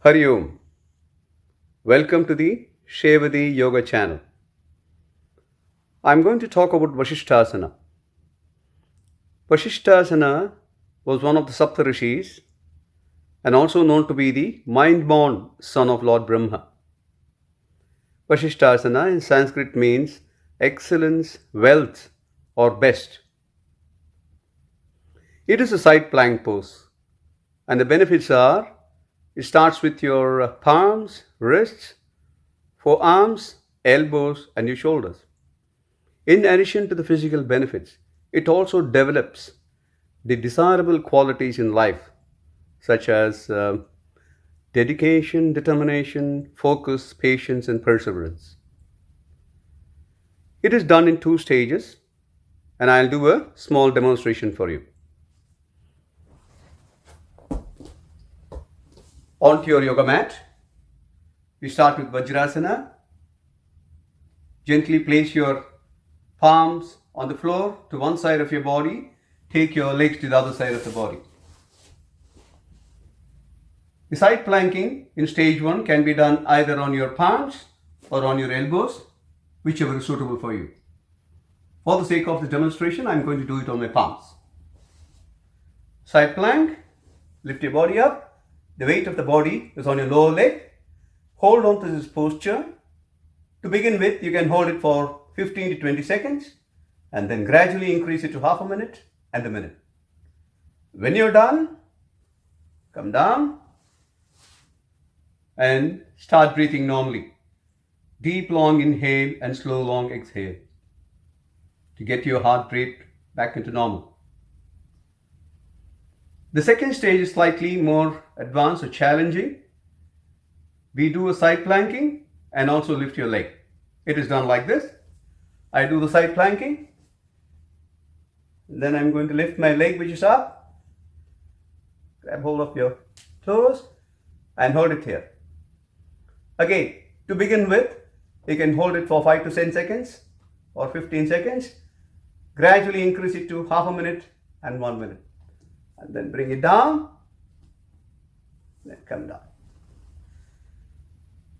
Hari Om. Welcome to the Shevadhi Yoga Channel. I'm going to talk about Vasisthasana. Vasisthasana was one of the Saptarishis and also known to be the mind-born son of Lord Brahma. Vasisthasana in Sanskrit means excellence, wealth, or best. It is a side plank pose, and the benefits are it starts with your palms, wrists, forearms, elbows, and your shoulders. In addition to the physical benefits, it also develops the desirable qualities in life, such as dedication, determination, focus, patience, and perseverance. It is done in 2 stages, and I'll do a small demonstration for you. Onto your yoga mat. We start with Bajirasana. Gently place your palms on the floor to one side of your body. Take your legs to the other side of the body. The side planking in stage 1 can be done either on your palms or on your elbows, whichever is suitable for you. For the sake of the demonstration, I'm going to do it on my palms. Side plank, lift your body up. The weight of the body is on your lower leg. Hold on to this posture. To begin with, you can hold it for 15 to 20 seconds and then gradually increase it to half a minute and a minute. When you're done, come down and start breathing normally. Deep, long inhale and slow, long exhale to get your heart rate back into normal. The second stage is slightly more advanced or challenging. We do a side planking and also lift your leg. It is done like this. I do the side planking. Then I'm going to lift my leg, which is up. Grab hold of your toes and hold it here. Again, to begin with, you can hold it for 5 to 10 seconds or 15 seconds. Gradually increase it to half a minute and 1 minute. And then bring it down, then come down.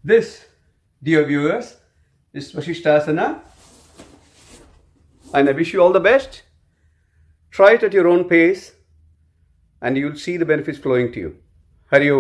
This, dear viewers, is Vasishtasana. And I wish you all the best. Try it at your own pace and you'll see the benefits flowing to you. Hari Om.